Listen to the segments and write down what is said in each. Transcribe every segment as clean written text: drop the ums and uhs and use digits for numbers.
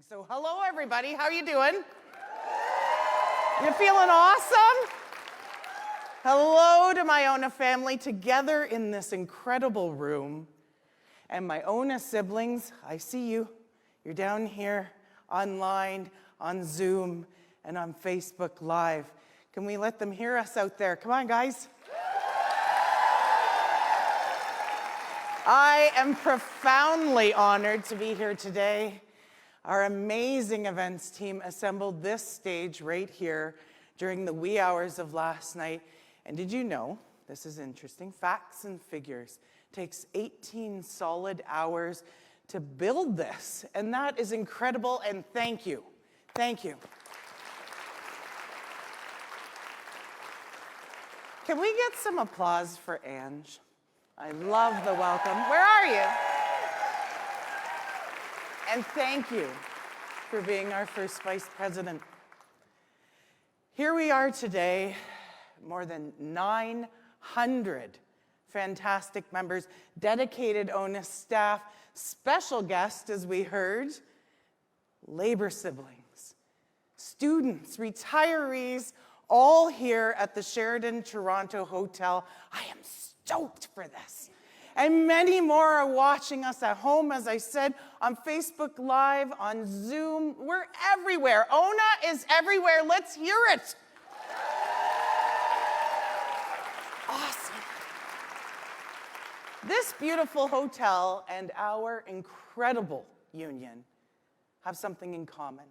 So hello everybody, how you doing? You feeling awesome? Hello to my ONA family together in this incredible room. And my ONA siblings, I see you. You're down here online, on Zoom, and on Facebook Live. Can we let them hear us out there? Come on, guys. I am profoundly honored to be here today. Our amazing events team assembled this stage right here during the wee hours of last night. And did you know, this is interesting, facts and figures, takes 18 solid hours to build this. And that is incredible, and thank you. Thank you. Can we get some applause for Ange? I love the welcome. Where are you? And thank you for being our first vice president. Here we are today, more than 900 fantastic members, dedicated ONA staff, special guests, as we heard, labor siblings, students, retirees, all here at the Sheraton Toronto Hotel. I am stoked for this. And many more are watching us at home, as I said, on Facebook Live, on Zoom. We're everywhere. ONA is everywhere. Let's hear it. Awesome. This beautiful hotel and our incredible union have something in common.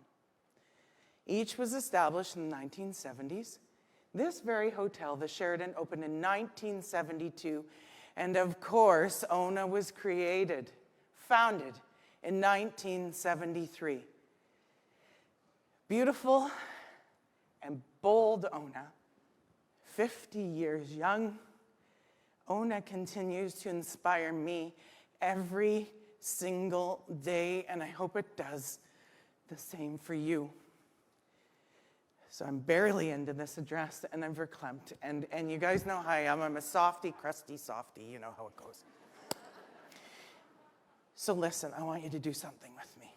Each was established in the 1970s. This very hotel, the Sheraton, opened in 1972. And of course, ONA was founded in 1973. Beautiful and bold ONA, 50 years young. ONA continues to inspire me every single day, and I hope it does the same for you. So I'm barely into this address, and I'm verklempt. And you guys know how I am. I'm a softy, crusty softy. You know how it goes. So listen, I want you to do something with me.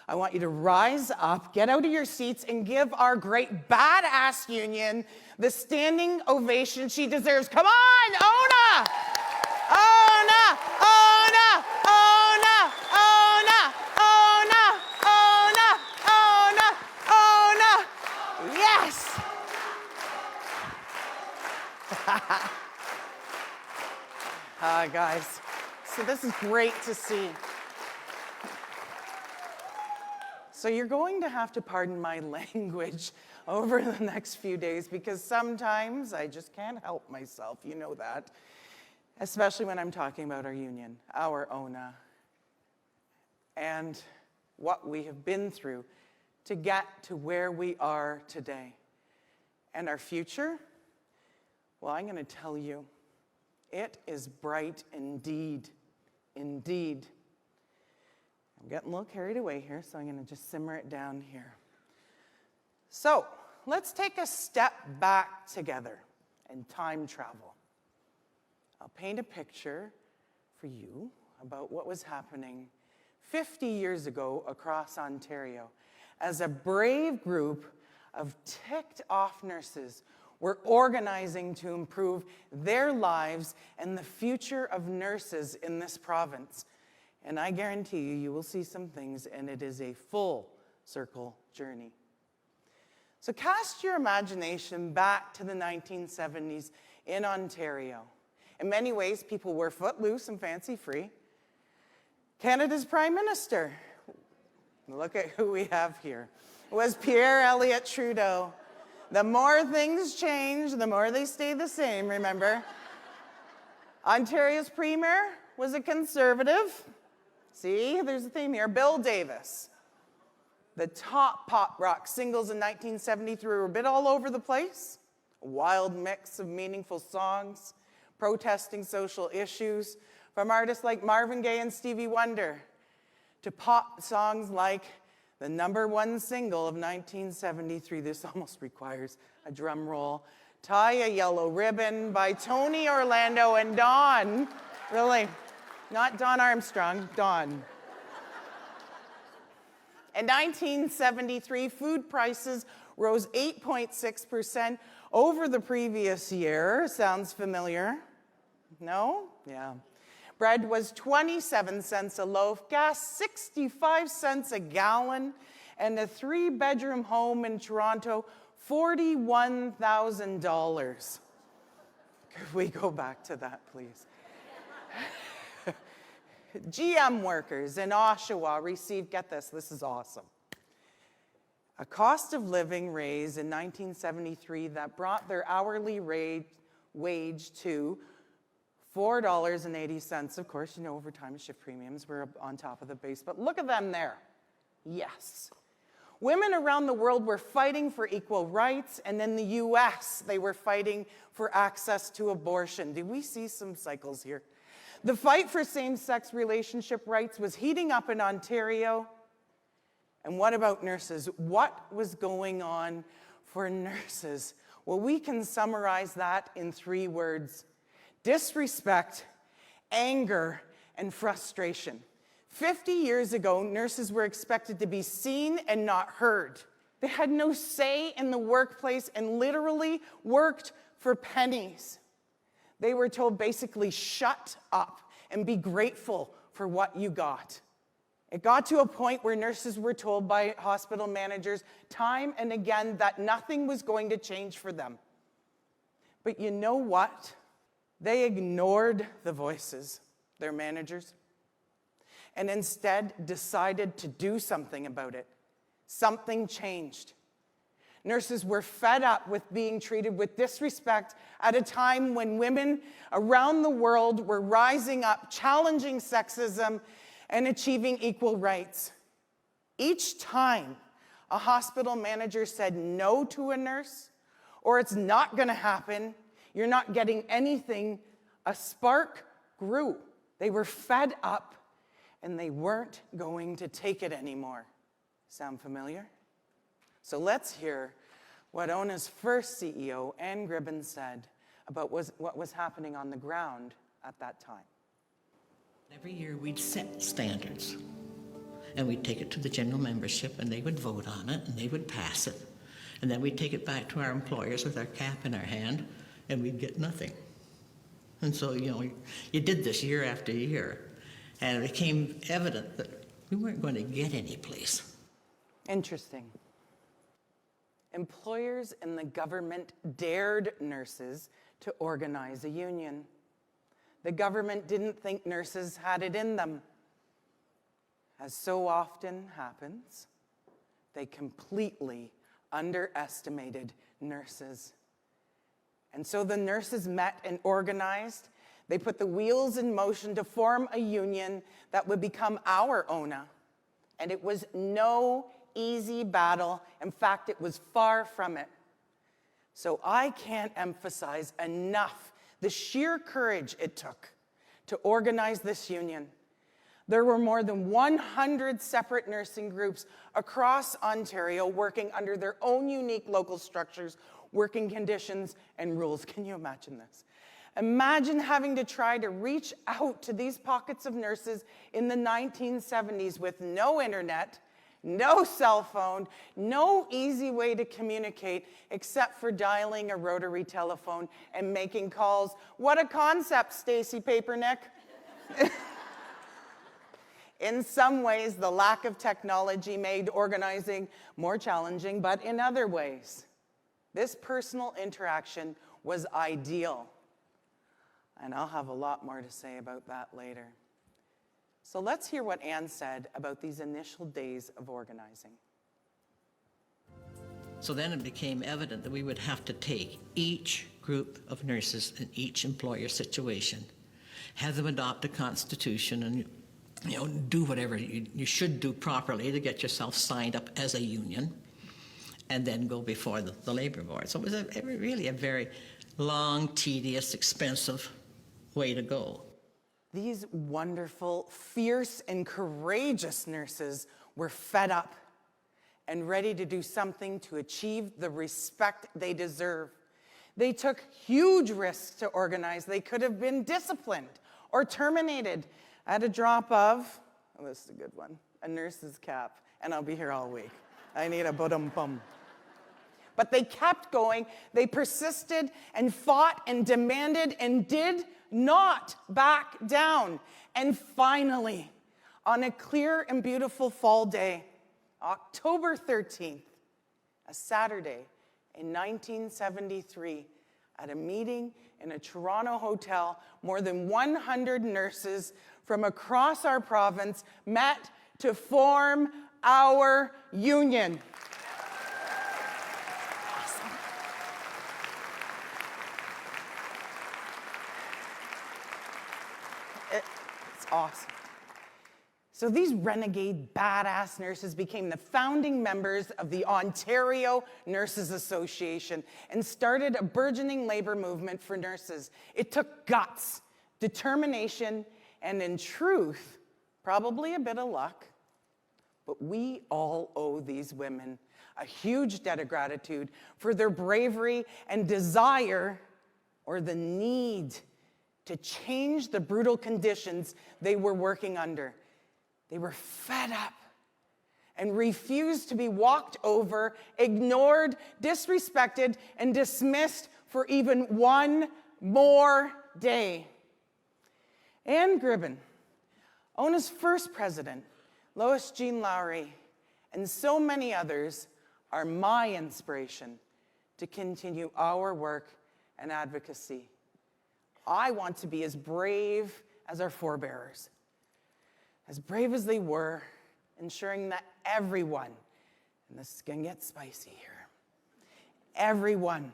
I want you to rise up, get out of your seats, and give our great badass union the standing ovation she deserves. Come on, ONA! ONA! ONA! ONA! ONA! ONA! ONA! ONA! ONA! Yes! Guys, so this is great to see. So you're going to have to pardon my language over the next few days, because sometimes I just can't help myself, you know that. Especially when I'm talking about our union, our ONA, and what we have been through to get to where we are today. And our future, well, I'm going to tell you, it is bright indeed, indeed. I'm getting a little carried away here, so I'm going to just simmer it down here. So let's take a step back together and time travel. I'll paint a picture for you about what was happening 50 years ago across Ontario, as a brave group of ticked-off nurses were organizing to improve their lives and the future of nurses in this province. And I guarantee you, you will see some things, and it is a full circle journey. So cast your imagination back to the 1970s in Ontario. In many ways, people were footloose and fancy-free. Canada's Prime Minister, look at who we have here, was Pierre Elliott Trudeau. The more things change, the more they stay the same, remember? Ontario's Premier was a Conservative. See, there's a theme here. Bill Davis. The top pop rock singles in 1973 were a bit all over the place. A wild mix of meaningful songs, protesting social issues, from artists like Marvin Gaye and Stevie Wonder, to pop songs like the #1 single of 1973. This almost requires a drum roll. Tie a Yellow Ribbon by Tony Orlando and Dawn. Really, not Dawn Armstrong, Dawn. In 1973, food prices rose 8.6% over the previous year. Sounds familiar? No? Yeah. Bread was 27 cents a loaf, gas 65 cents a gallon, and a 3-bedroom home in Toronto, $41,000. Could we go back to that, please? GM workers in Oshawa received, get this is awesome, a cost of living raise in 1973 that brought their hourly wage to $4.80. Of course, you know, overtime and shift premiums were on top of the base, but look at them there. Yes. Women around the world were fighting for equal rights, and in the US, they were fighting for access to abortion. Do we see some cycles here? The fight for same-sex relationship rights was heating up in Ontario. And what about nurses? What was going on for nurses? Well, we can summarize that in 3 words: disrespect, anger, and frustration. 50 years ago, nurses were expected to be seen and not heard. They had no say in the workplace and literally worked for pennies. They were told basically, shut up and be grateful for what you got. It got to a point where nurses were told by hospital managers time and again that nothing was going to change for them. But you know what? They ignored the voices, their managers, and instead decided to do something about it. Something changed. Nurses were fed up with being treated with disrespect at a time when women around the world were rising up, challenging sexism, and achieving equal rights. Each time a hospital manager said no to a nurse, or it's not going to happen, you're not getting anything, a spark grew. They were fed up, and they weren't going to take it anymore. Sound familiar? So let's hear what ONA's first CEO, Anne Gribben, said about what was happening on the ground at that time. Every year we'd set standards, and we'd take it to the general membership, and they would vote on it, and they would pass it. And then we'd take it back to our employers with our cap in our hand, and we'd get nothing. And so, you know, you did this year after year, and it became evident that we weren't going to get any place. Interesting. Employers and the government dared nurses to organize a union. The government didn't think nurses had it in them. As so often happens, they completely underestimated nurses. And so the nurses met and organized. They put the wheels in motion to form a union that would become our ONA. And it was no easy battle. In fact, it was far from it. So I can't emphasize enough the sheer courage it took to organize this union. There were more than 100 separate nursing groups across Ontario working under their own unique local structures, working conditions, and rules. Can you imagine this? Imagine having to try to reach out to these pockets of nurses in the 1970s with no internet, no cell phone, no easy way to communicate except for dialing a rotary telephone and making calls. What a concept, Stacey Papernick. In some ways, the lack of technology made organizing more challenging, but in other ways, this personal interaction was ideal. And I'll have a lot more to say about that later. So let's hear what Anne said about these initial days of organizing. So then it became evident that we would have to take each group of nurses in each employer situation, have them adopt a constitution, and do whatever you should do properly to get yourself signed up as a union, and then go before the labor board. So it was really a very long, tedious, expensive way to go. These wonderful, fierce, and courageous nurses were fed up and ready to do something to achieve the respect they deserve. They took huge risks to organize. They could have been disciplined or terminated at a drop of, oh, this is a good one, a nurse's cap. and I'll be here all week. I need a ba-dum-bum. But they kept going, they persisted and fought and demanded and did not back down. And finally, on a clear and beautiful fall day, October 13th, a Saturday in 1973, at a meeting in a Toronto hotel, more than 100 nurses from across our province met to form our union. It's awesome. So these renegade, badass nurses became the founding members of the Ontario Nurses Association and started a burgeoning labor movement for nurses. It took guts, determination, and in truth, probably a bit of luck. But we all owe these women a huge debt of gratitude for their bravery and desire, or the need, to change the brutal conditions they were working under. They were fed up and refused to be walked over, ignored, disrespected, and dismissed for even one more day. Anne Gribben, ONA's first president, Lois Jean Lowry, and so many others are my inspiration to continue our work and advocacy. I want to be as brave as our forebearers, as brave as they were, ensuring that everyone, and this is going to get spicy here, everyone,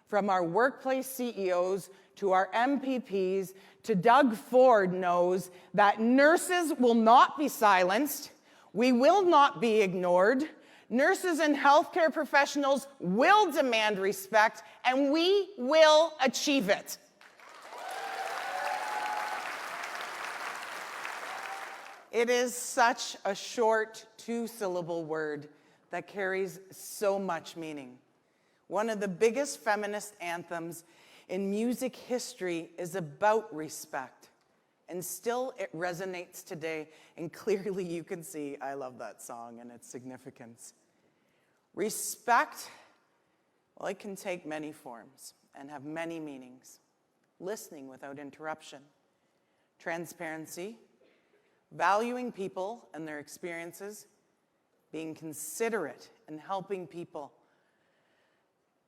from our workplace CEOs to our MPPs to Doug Ford, knows that nurses will not be silenced, we will not be ignored, nurses and healthcare professionals will demand respect, and we will achieve it. It is such a short two-syllable word that carries so much meaning. One of the biggest feminist anthems in music history is about respect, and still it resonates today, and clearly you can see I love that song and its significance. Respect, well, it can take many forms and have many meanings. Listening without interruption, transparency, valuing people and their experiences, being considerate and helping people.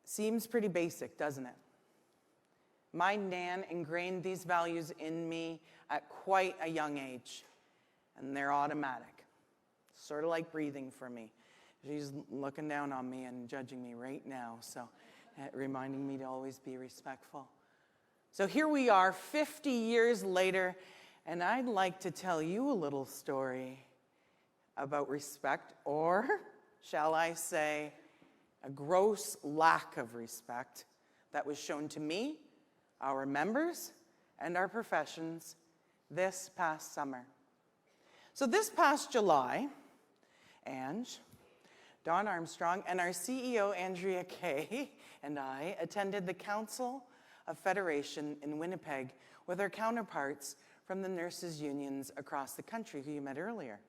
Seems pretty basic, doesn't it? My Nan ingrained these values in me at quite a young age, and they're automatic. Sort of like breathing for me. She's looking down on me and judging me right now, so reminding me to always be respectful. So here we are, 50 years later, and I'd like to tell you a little story about respect, or shall I say, a gross lack of respect that was shown to me, our members, and our professions this past summer. So this past July, Ange, Dawn Armstrong, and our CEO, Andrea Kay, and I attended the Council of Federation in Winnipeg with our counterparts from the nurses' unions across the country who you met earlier.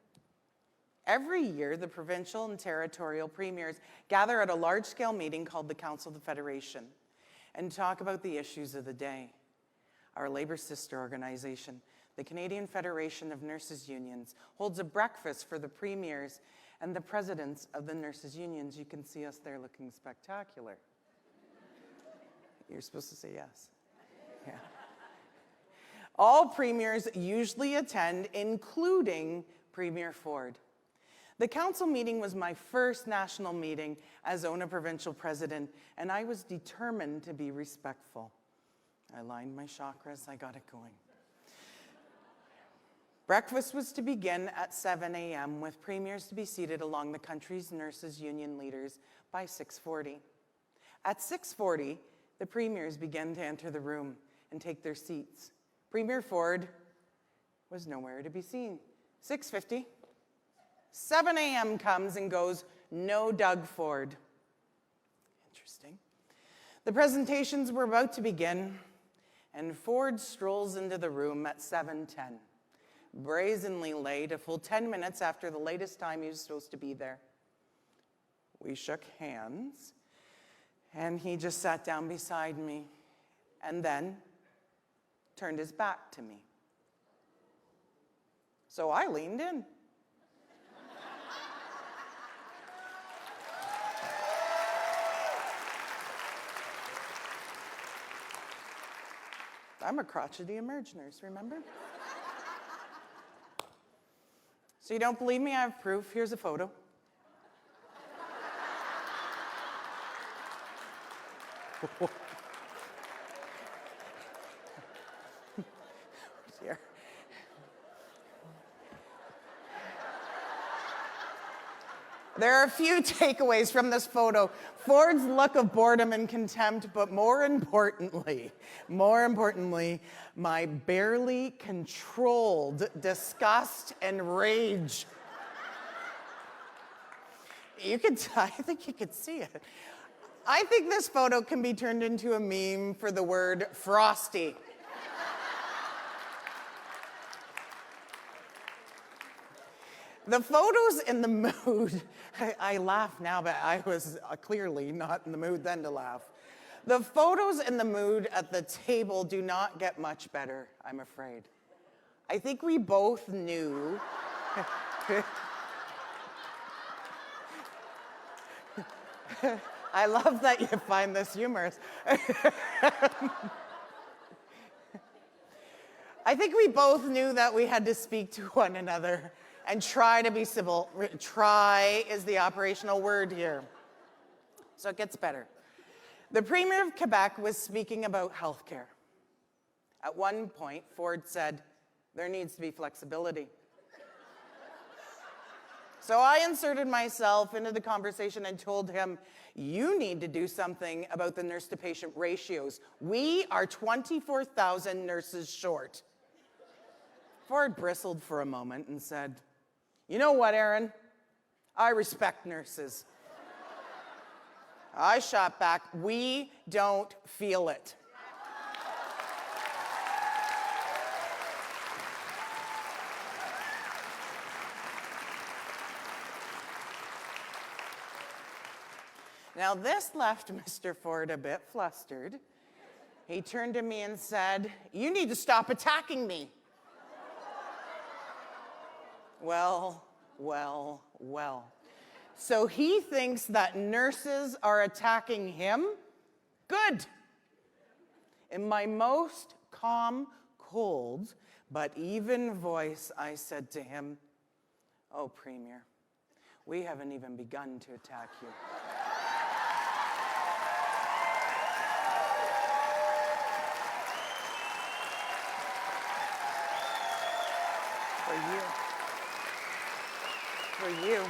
Every year, the provincial and territorial premiers gather at a large-scale meeting called the Council of the Federation and talk about the issues of the day. Our labor sister organization, the Canadian Federation of Nurses Unions, holds a breakfast for the premiers and the presidents of the nurses' unions. You can see us there looking spectacular. You're supposed to say yes. Yeah. All premiers usually attend, including Premier Ford. The council meeting was my first national meeting as ONA Provincial President, and I was determined to be respectful. I lined my chakras, I got it going. Breakfast was to begin at 7 a.m. with premiers to be seated along the country's nurses' union leaders by 6:40. At 6:40, the premiers began to enter the room and take their seats. Premier Ford was nowhere to be seen. 6:50, 7 a.m. comes and goes, no Doug Ford. Interesting. The presentations were about to begin, and Ford strolls into the room at 7:10, brazenly late, a full 10 minutes after the latest time he was supposed to be there. We shook hands, and he just sat down beside me and then turned his back to me. So I leaned in. I'm a crotchety emerge nurse, remember? So you don't believe me? I have proof. Here's a photo. Here. There are a few takeaways from this photo. Ford's look of boredom and contempt, but more importantly, my barely controlled disgust and rage. I think you could see it. I think this photo can be turned into a meme for the word frosty. The photos in the mood, I laugh now, but I was clearly not in the mood then to laugh. The photos in the mood at the table do not get much better, I'm afraid. I think we both knew. I love that you find this humorous. I think we both knew that we had to speak to one another and try to be civil. Try is the operational word here. So it gets better. The Premier of Quebec was speaking about healthcare. At one point, Ford said, there needs to be flexibility. So I inserted myself into the conversation and told him, you need to do something about the nurse-to-patient ratios. We are 24,000 nurses short. Ford bristled for a moment and said, you know what, Erin? I respect nurses. I shot back, we don't feel it. Now this left Mr. Ford a bit flustered. He turned to me and said, you need to stop attacking me. Well. So he thinks that nurses are attacking him? Good. In my most calm, cold, but even voice, I said to him, oh, Premier, we haven't even begun to attack you. For you.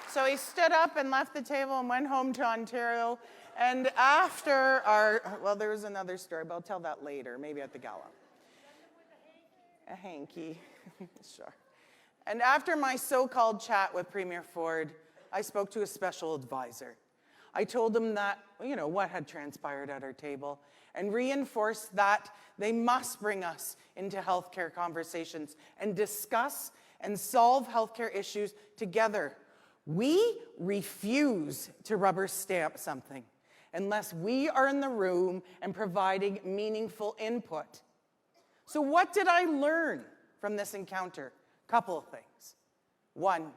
So he stood up and left the table and went home to Ontario. And after there was another story, but I'll tell that later, maybe at the gala. A hanky, sure. And after my so-called chat with Premier Ford, I spoke to a special advisor. I told them that, what had transpired at our table and reinforced that they must bring us into healthcare conversations and discuss and solve healthcare issues together. We refuse to rubber stamp something unless we are in the room and providing meaningful input. So what did I learn from this encounter? Couple of things. One,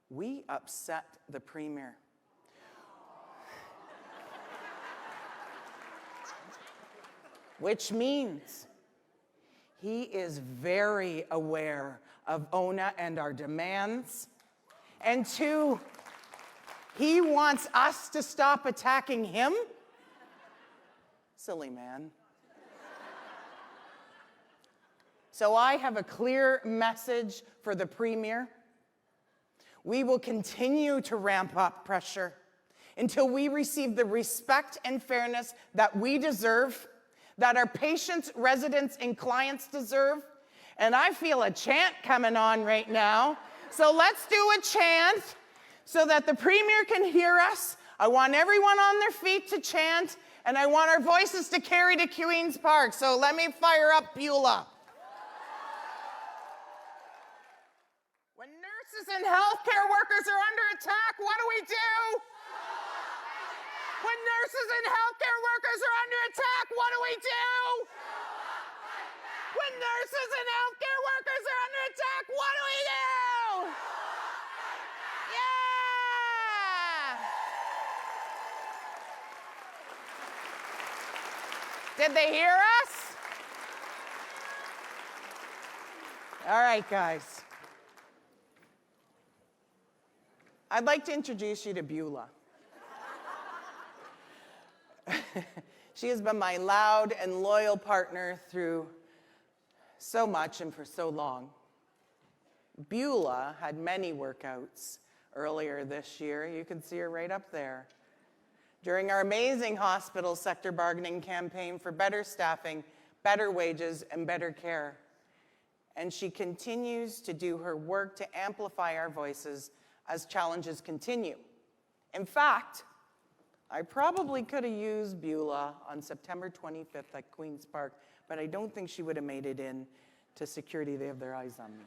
we upset the Premier. Which means he is very aware of ONA and our demands. And two, he wants us to stop attacking him? Silly man. So I have a clear message for the Premier. We will continue to ramp up pressure until we receive the respect and fairness that we deserve, that our patients, residents, and clients deserve. And I feel a chant coming on right now. So let's do a chant. so that the Premier can hear us. I want everyone on their feet to chant, and I want our voices to carry to Queen's Park. So let me fire up Beulah. When nurses and healthcare workers are under attack, what do we do? When nurses and healthcare workers are under attack, what do we do? When nurses and healthcare workers are under attack, what do we do? Yeah! Did they hear us? All right, guys. I'd like to introduce you to Beulah. She has been my loud and loyal partner through so much and for so long. Beulah had many workouts earlier this year. You can see her right up there. During our amazing hospital sector bargaining campaign for better staffing, better wages, and better care. And she continues to do her work to amplify our voices as challenges continue. In fact, I probably could have used Beulah on September 25th at Queen's Park, but I don't think she would have made it in to security. They have their eyes on me.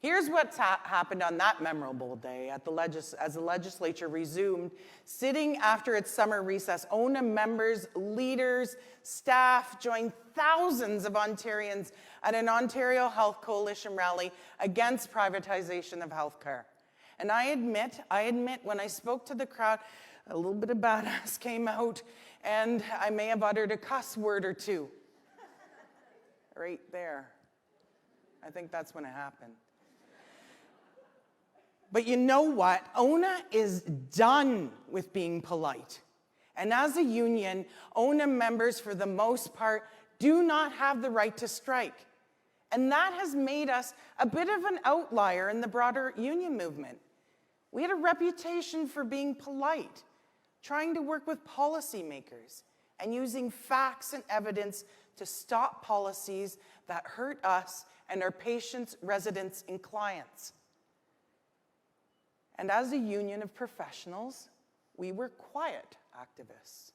Here's what's happened on that memorable day as the legislature resumed sitting after its summer recess. ONA members, leaders, staff joined thousands of Ontarians at an Ontario Health Coalition rally against privatization of healthcare. And I admit, when I spoke to the crowd, a little bit of badass came out, and I may have uttered a cuss word or two. Right there. I think that's when it happened. But you know what? ONA is done with being polite. And as a union, ONA members, for the most part, do not have the right to strike. And that has made us a bit of an outlier in the broader union movement. We had a reputation for being polite, trying to work with policymakers, and using facts and evidence to stop policies that hurt us and our patients, residents, and clients. And as a union of professionals, we were quiet activists.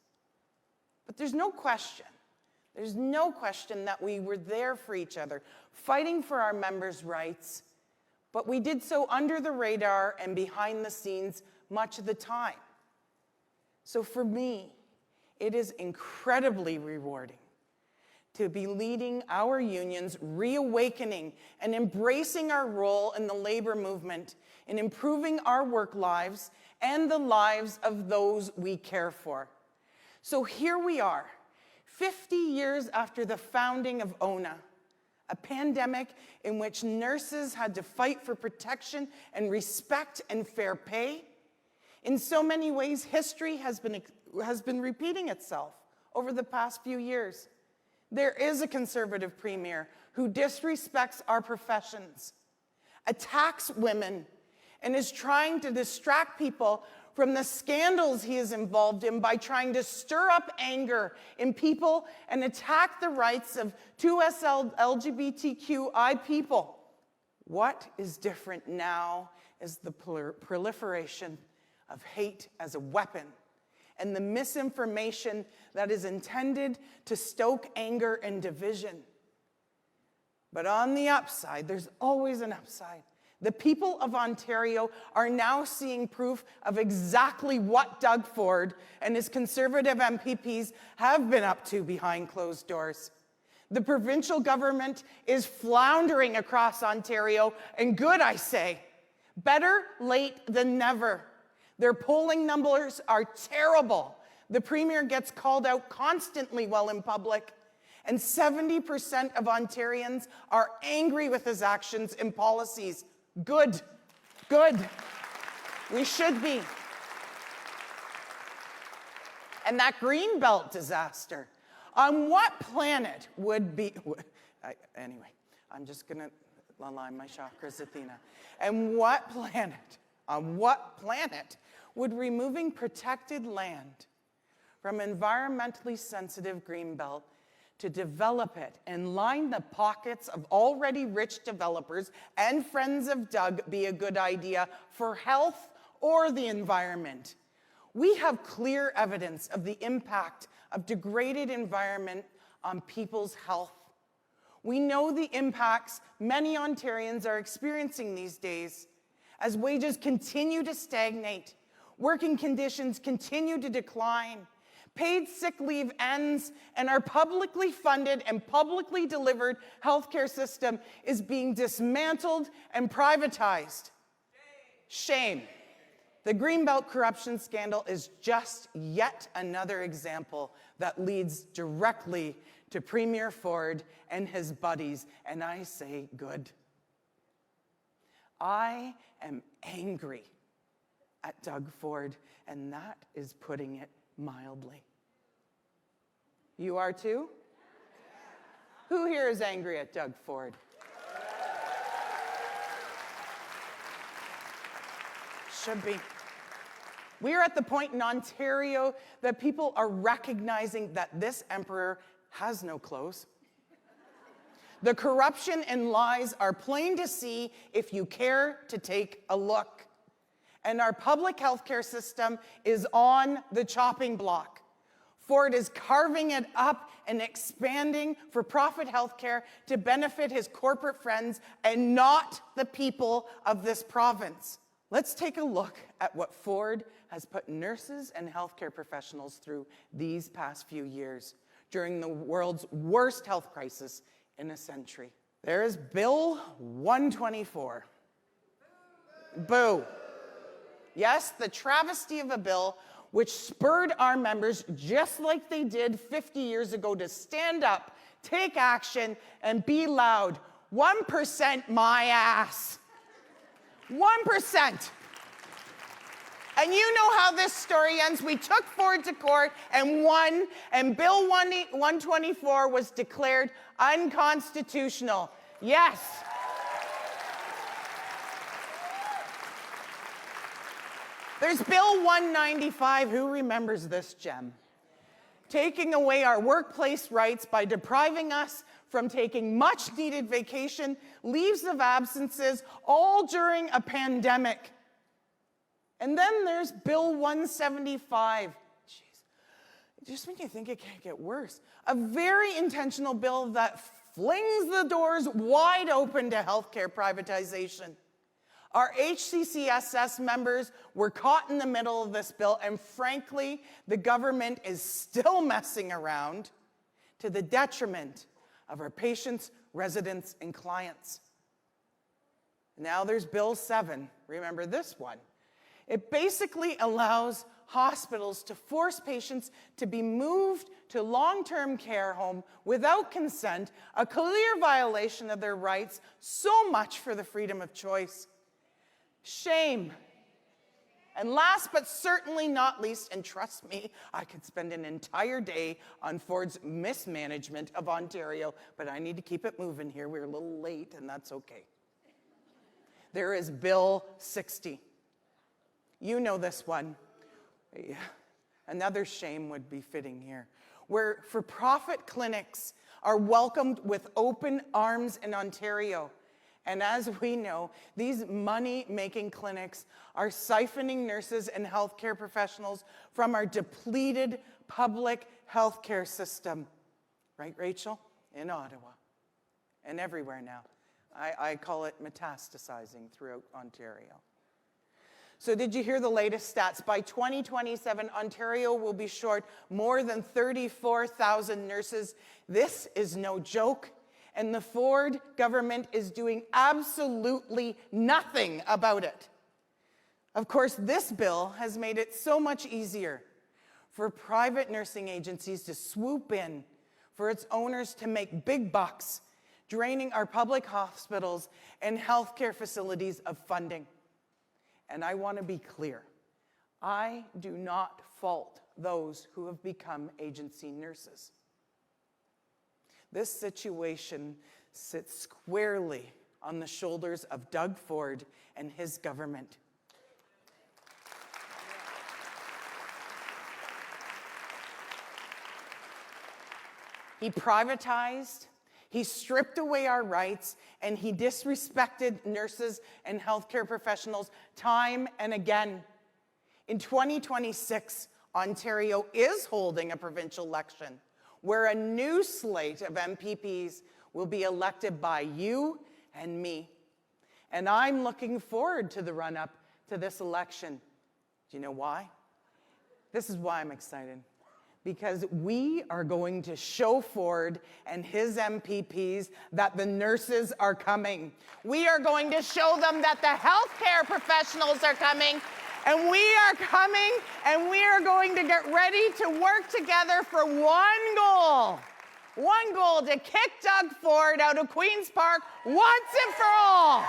But there's no question that we were there for each other, fighting for our members' rights, but we did so under the radar and behind the scenes much of the time. So for me, it is incredibly rewarding to be leading our unions, reawakening and embracing our role in the labor movement, in improving our work lives and the lives of those we care for. So here we are, 50 years after the founding of ONA, a pandemic in which nurses had to fight for protection and respect and fair pay. In so many ways, history has been repeating itself over the past few years. There is a Conservative Premier who disrespects our professions, attacks women, and is trying to distract people from the scandals he is involved in by trying to stir up anger in people and attack the rights of 2S LGBTQI people. What is different now is the proliferation of hate as a weapon and the misinformation that is intended to stoke anger and division. But on the upside, there's always an upside. The people of Ontario are now seeing proof of exactly what Doug Ford and his Conservative MPPs have been up to behind closed doors. The provincial government is floundering across Ontario, and good, I say. Better late than never. Their polling numbers are terrible. The Premier gets called out constantly while in public, and 70% of Ontarians are angry with his actions and policies. Good, good. We should be. And that Greenbelt disaster, on what planet would be, anyway, I'm just gonna align my chakras, Athena. And on what planet would removing protected land from environmentally sensitive Greenbelt to develop it and line the pockets of already rich developers and friends of Doug be a good idea for health or the environment? We have clear evidence of the impact of degraded environment on people's health. We know the impacts many Ontarians are experiencing these days as wages continue to stagnate, working conditions continue to decline, paid sick leave ends, and our publicly funded and publicly delivered healthcare system is being dismantled and privatized. Shame. The Greenbelt corruption scandal is just yet another example that leads directly to Premier Ford and his buddies, and I say good. I am angry at Doug Ford, and that is putting it mildly. You are too? Who here is angry at Doug Ford? Should be. We are at the point in Ontario that people are recognizing that this emperor has no clothes. The corruption and lies are plain to see if you care to take a look. And our public healthcare system is on the chopping block. Ford is carving it up and expanding for-profit healthcare to benefit his corporate friends and not the people of this province. Let's take a look at what Ford has put nurses and healthcare professionals through these past few years during the world's worst health crisis in a century. There is Bill 124. Boo. Yes, the travesty of a bill which spurred our members, just like they did 50 years ago, to stand up, take action, and be loud. 1% my ass. 1%. And you know how this story ends. We took Ford to court and won, and Bill 124 was declared unconstitutional. Yes. There's Bill 195. Who remembers this gem? Taking away our workplace rights by depriving us from taking much-needed vacation, leaves of absences, all during a pandemic. And then there's Bill 175. Jeez, just when you think it can't get worse. A very intentional bill that flings the doors wide open to healthcare privatization. Our HCCSS members were caught in the middle of this bill, and frankly, the government is still messing around to the detriment of our patients, residents, and clients. Now there's Bill 7. Remember this one. It basically allows hospitals to force patients to be moved to long-term care home without consent, a clear violation of their rights, so much for the freedom of choice. Shame. And last but certainly not least, and trust me, I could spend an entire day on Ford's mismanagement of Ontario, but I need to keep it moving here. We're a little late, and that's okay. There is Bill 60. You know this one. Yeah. Another shame would be fitting here, where for-profit clinics are welcomed with open arms in Ontario. And as we know, these money-making clinics are siphoning nurses and healthcare professionals from our depleted public healthcare system. Right, Rachel? In Ottawa. And everywhere now. I call it metastasizing throughout Ontario. So did you hear the latest stats? By 2027, Ontario will be short more than 34,000 nurses. This is no joke. And the Ford government is doing absolutely nothing about it. Of course, this bill has made it so much easier for private nursing agencies to swoop in, for its owners to make big bucks, draining our public hospitals and healthcare facilities of funding. And I want to be clear, I do not fault those who have become agency nurses. This situation sits squarely on the shoulders of Doug Ford and his government. He privatized, he stripped away our rights, and he disrespected nurses and healthcare professionals time and again. In 2026, Ontario is holding a provincial election where a new slate of MPPs will be elected by you and me. And I'm looking forward to the run-up to this election. Do you know why? This is why I'm excited. Because we are going to show Ford and his MPPs that the nurses are coming. We are going to show them that the healthcare professionals are coming, and we are coming, and we are going to get ready to work together for one goal. One goal: to kick Doug Ford out of Queen's Park once and for all.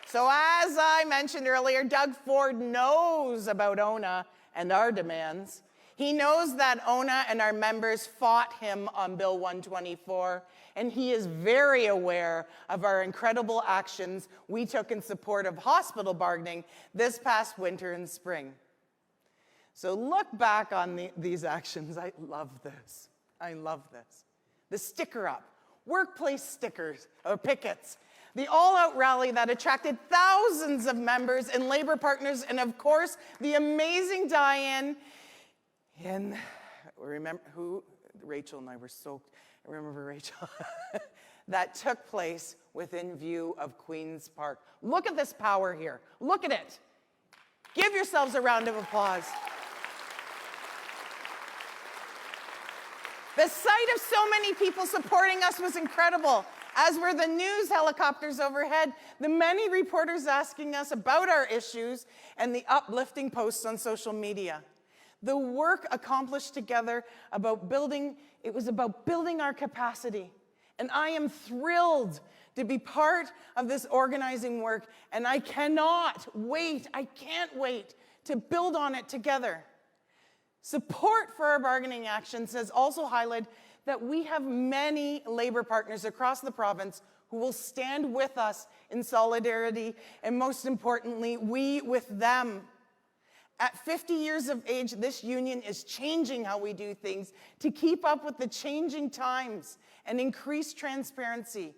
So as I mentioned earlier, Doug Ford knows about ONA and our demands. He knows that ONA and our members fought him on Bill 124, and he is very aware of our incredible actions we took in support of hospital bargaining this past winter and spring. So look back on these actions. I love this. I love this. The sticker up, workplace stickers or pickets, the all-out rally that attracted thousands of members and labor partners, and of course, the amazing Diane and remember who, Rachel and I were soaked. I remember Rachel. That took place within view of Queen's Park. Look at this power here. Look at it. Give yourselves a round of applause. The sight of so many people supporting us was incredible, as were the news helicopters overhead, the many reporters asking us about our issues, and the uplifting posts on social media. The work accomplished together it was about building our capacity. And I am thrilled to be part of this organizing work, and I can't wait to build on it together. Support for our bargaining actions has also highlighted that we have many labor partners across the province who will stand with us in solidarity, and most importantly, we with them. At 50 years of age, this union is changing how we do things to keep up with the changing times and increase transparency.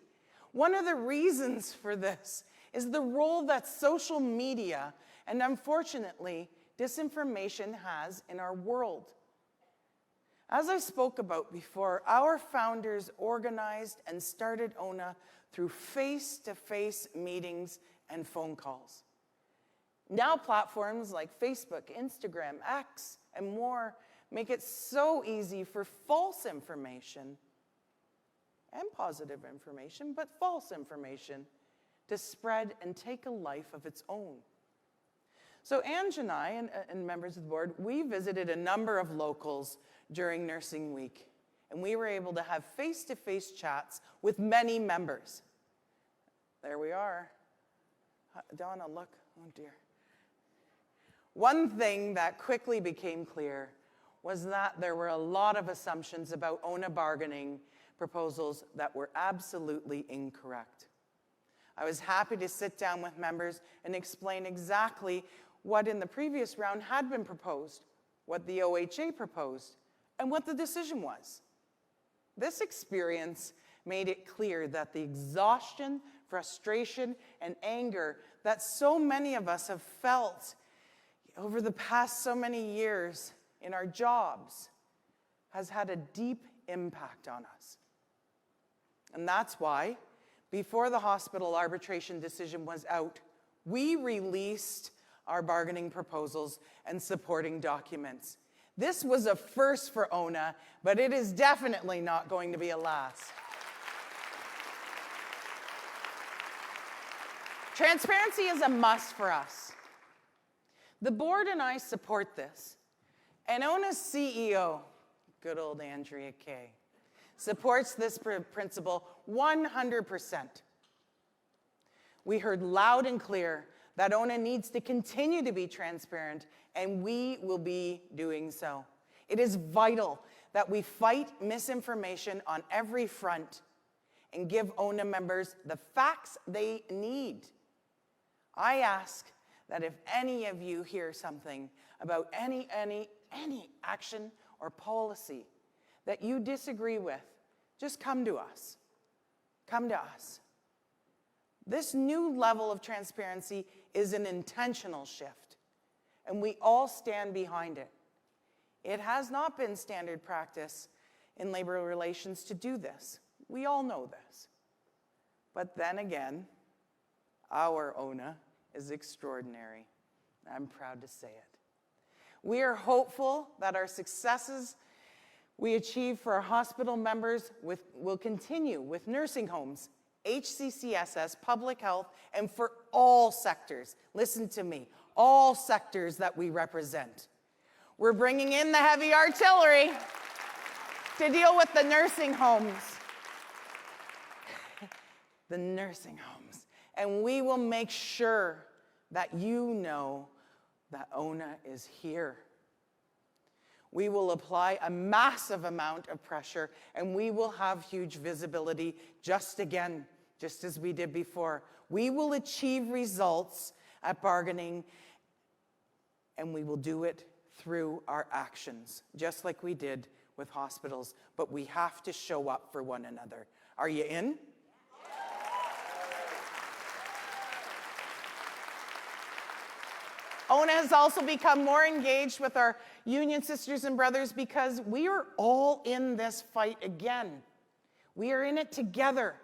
One of the reasons for this is the role that social media and, unfortunately, disinformation has in our world. As I spoke about before, our founders organized and started ONA through face-to-face meetings and phone calls. Now platforms like Facebook, Instagram, X, and more make it so easy for false information and positive information, but false information, to spread and take a life of its own. So Ange and I, and members of the board, we visited a number of locals during Nursing Week, and we were able to have face-to-face chats with many members. There we are. Donna, look. Oh, dear. One thing that quickly became clear was that there were a lot of assumptions about ONA bargaining proposals that were absolutely incorrect. I was happy to sit down with members and explain exactly what in the previous round had been proposed, what the OHA proposed, and what the decision was. This experience made it clear that the exhaustion, frustration, and anger that so many of us have felt over the past so many years in our jobs has had a deep impact on us. And that's why, before the hospital arbitration decision was out, we released our bargaining proposals and supporting documents. This was a first for ONA, but it is definitely not going to be a last. Transparency is a must for us. The board and I support this. And ONA's CEO, good old Andrea Kay, supports this principle 100%. We heard loud and clear that ONA needs to continue to be transparent, and we will be doing so. It is vital that we fight misinformation on every front and give ONA members the facts they need. I ask that if any of you hear something about any action or policy that you disagree with, just come to us. Come to us. This new level of transparency is an intentional shift, and we all stand behind it. It has not been standard practice in labor relations to do this. We all know this. But then again, our ONA is extraordinary. I'm proud to say it. We are hopeful that our successes we achieve for our hospital members will continue with nursing homes, HCCSS, public health, and for all sectors. Listen to me, all sectors that we represent. We're bringing in the heavy artillery to deal with the nursing homes. The nursing homes. And we will make sure that you know that ONA is here. We will apply a massive amount of pressure, and we will have huge visibility just as we did before. We will achieve results at bargaining, and we will do it through our actions, just like we did with hospitals. But we have to show up for one another. Are you in? ONA has also become more engaged with our union sisters and brothers because we are all in this fight again. We are in it together.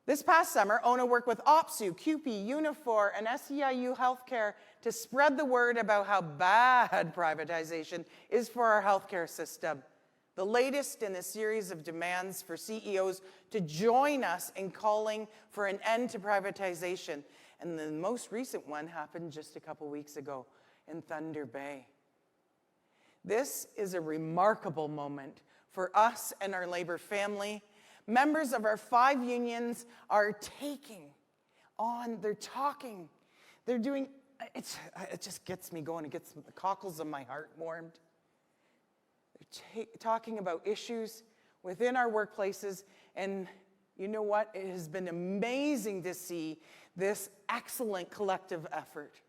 This past summer, ONA worked with OPSU, CUPE, Unifor, and SEIU Healthcare to spread the word about how bad privatization is for our healthcare system. The latest in a series of demands for CEOs to join us in calling for an end to privatization. And the most recent one happened just a couple weeks ago in Thunder Bay. This is a remarkable moment for us and our labor family. Members of our 5 unions are they're talking, they're doing, it just gets me going, it gets the cockles of my heart warmed. They're talking about issues within our workplaces, and you know what? It has been amazing to see this excellent collective effort.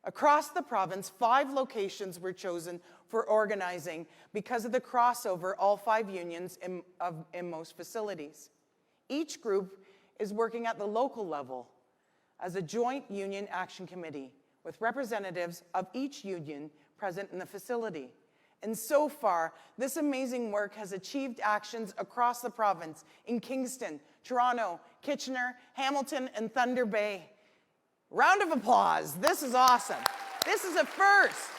Across the province, 5 locations were chosen for organizing because of the crossover all 5 unions in most facilities. Each group is working at the local level as a joint union action committee with representatives of each union present in the facility. And so far, this amazing work has achieved actions across the province in Kingston, Toronto, Kitchener, Hamilton, and Thunder Bay. Round of applause. This is awesome. This is a first.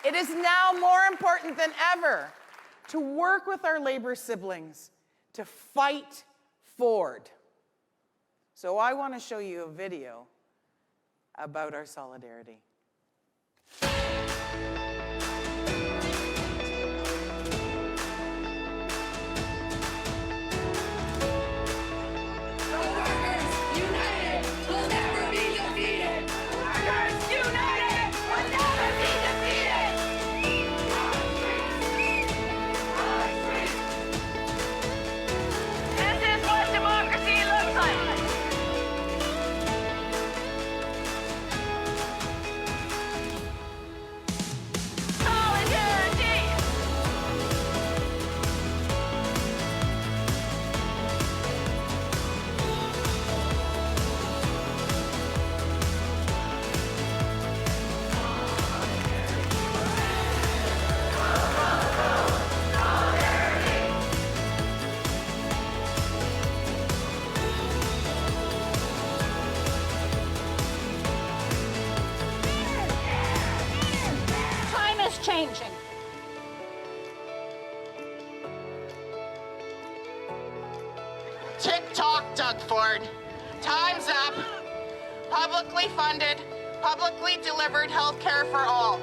It is now more important than ever to work with our labor siblings to fight forward. So I want to show you a video about our solidarity. Changing. Tick-tock, Doug Ford. Time's up. Publicly funded, publicly delivered health care for all.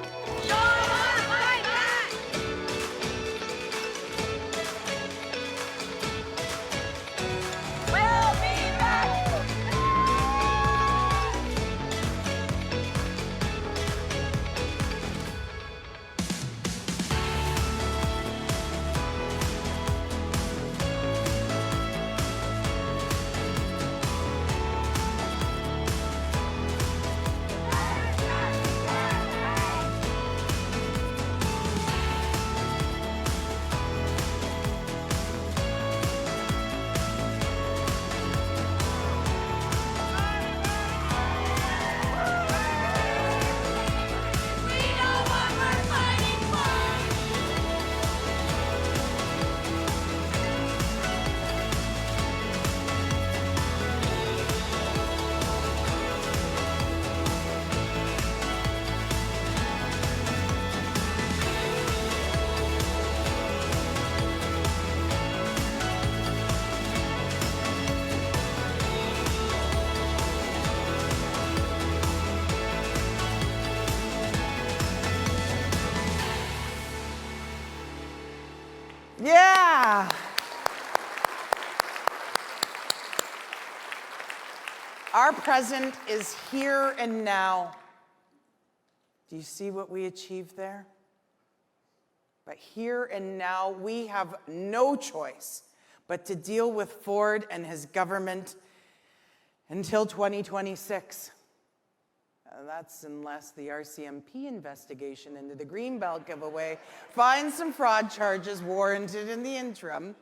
Our present is here and now. Do you see what we achieved there? But here and now, we have no choice but to deal with Ford and his government until 2026. That's unless the RCMP investigation into the Greenbelt giveaway finds some fraud charges warranted in the interim.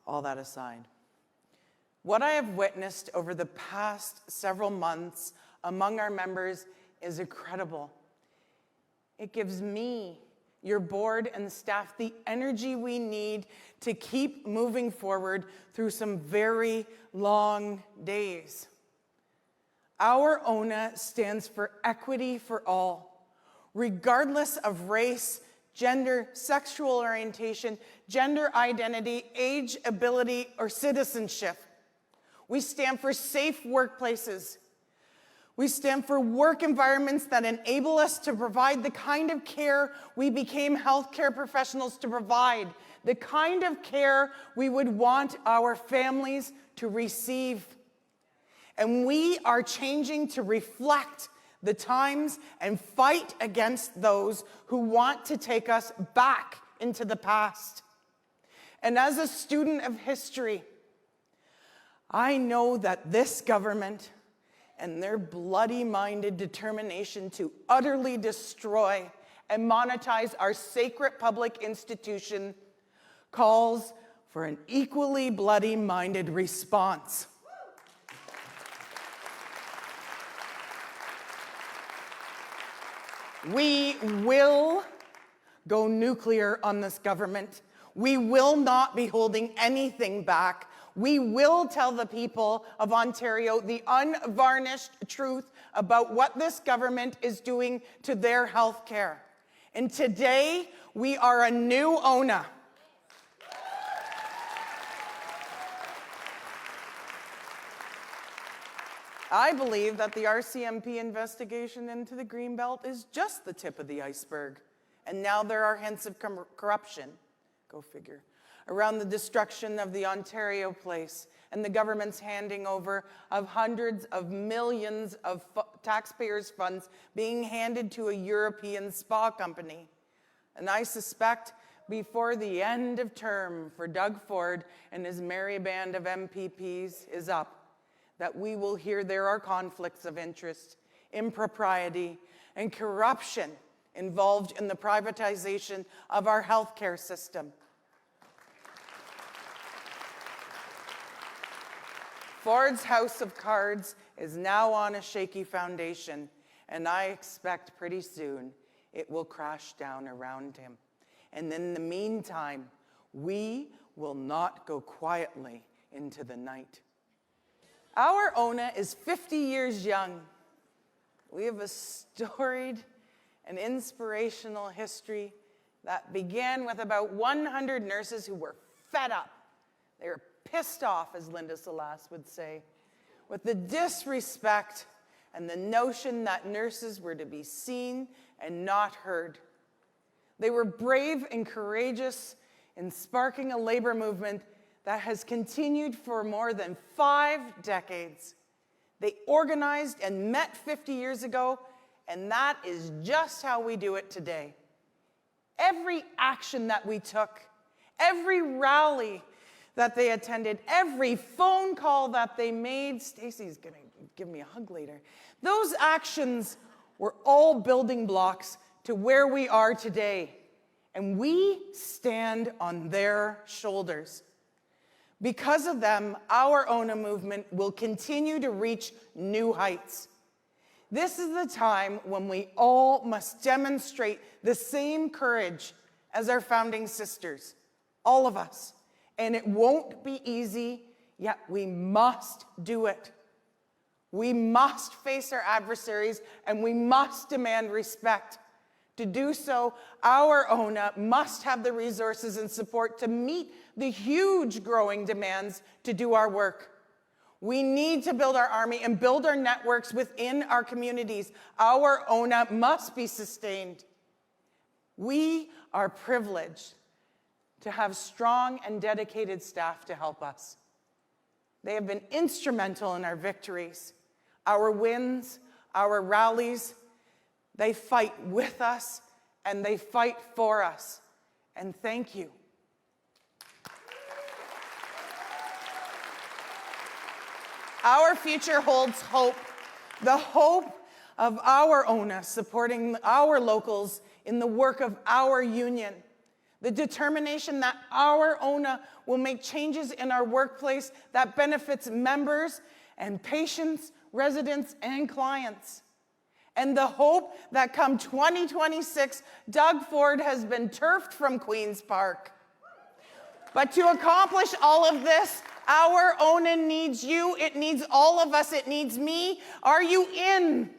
All that aside, what I have witnessed over the past several months among our members is incredible. It gives me, your board and staff, the energy we need to keep moving forward through some very long days. Our ONA stands for equity for all, regardless of race, gender, sexual orientation, gender identity, age, ability, or citizenship. We stand for safe workplaces. We stand for work environments that enable us to provide the kind of care we became healthcare professionals to provide, the kind of care we would want our families to receive. And we are changing to reflect the times and fight against those who want to take us back into the past. And as a student of history, I know that this government and their bloody-minded determination to utterly destroy and monetize our sacred public institution calls for an equally bloody-minded response. We will go nuclear on this government. We will not be holding anything back. We will tell the people of Ontario the unvarnished truth about what this government is doing to their health care. And today, we are a new ONA. I believe that the RCMP investigation into the Greenbelt is just the tip of the iceberg. And now there are hints of corruption, go figure, around the destruction of the Ontario Place and the government's handing over of hundreds of millions of taxpayers' funds being handed to a European spa company. And I suspect before the end of term for Doug Ford and his merry band of MPPs is up, that we will hear there are conflicts of interest, impropriety, and corruption involved in the privatization of our healthcare system. Ford's house of cards is now on a shaky foundation, and I expect pretty soon it will crash down around him. And in the meantime, we will not go quietly into the night. Our ONA is 50 years young. We have a storied and inspirational history that began with about 100 nurses who were fed up. They were pissed off, as Linda Salas would say, with the disrespect and the notion that nurses were to be seen and not heard. They were brave and courageous in sparking a labor movement that has continued for more than 5 decades. They organized and met 50 years ago, and that is just how we do it today. Every action that we took, every rally that they attended, every phone call that they made, Stacy's gonna give me a hug later, those actions were all building blocks to where we are today. And we stand on their shoulders. Because of them, our ONA movement will continue to reach new heights. This is the time when we all must demonstrate the same courage as our founding sisters, all of us. And it won't be easy, yet we must do it. We must face our adversaries, and we must demand respect. To do so, our ONA must have the resources and support to meet the huge growing demands to do our work. We need to build our army and build our networks within our communities. Our ONA must be sustained. We are privileged to have strong and dedicated staff to help us. They have been instrumental in our victories, our wins, our rallies. They fight with us and they fight for us. And thank you. Our future holds hope, the hope of our ONA supporting our locals in the work of our union, the determination that our ONA will make changes in our workplace that benefits members and patients, residents, and clients. And the hope that come 2026, Doug Ford has been turfed from Queen's Park. But to accomplish all of this, our ONA needs you. It needs all of us. It needs me. Are you in?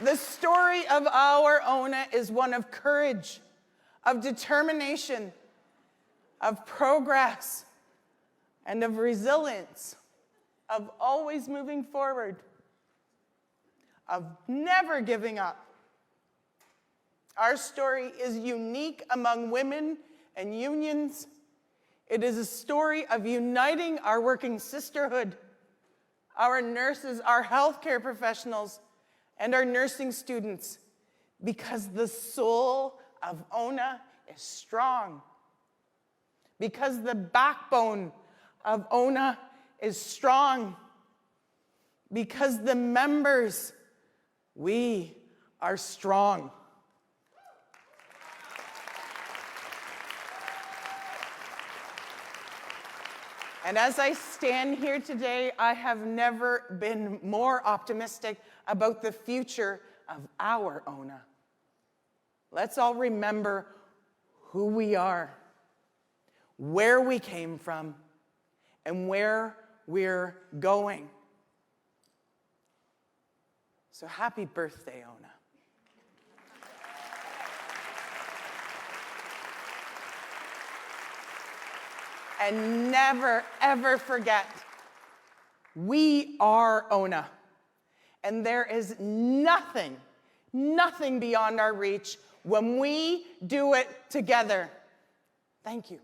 The story of our ONA is one of courage, of determination, of progress, and of resilience, of always moving forward, of never giving up. Our story is unique among women and unions. It is a story of uniting our working sisterhood, our nurses, our healthcare professionals, and our nursing students, because the soul of ONA is strong, because the backbone of ONA is strong, because the members, we are strong. And as I stand here today, I have never been more optimistic about the future of our ONA. Let's all remember who we are, where we came from, and where we're going. So happy birthday, ONA. And never, ever forget, we are ONA. And there is nothing beyond our reach when we do it together. Thank you.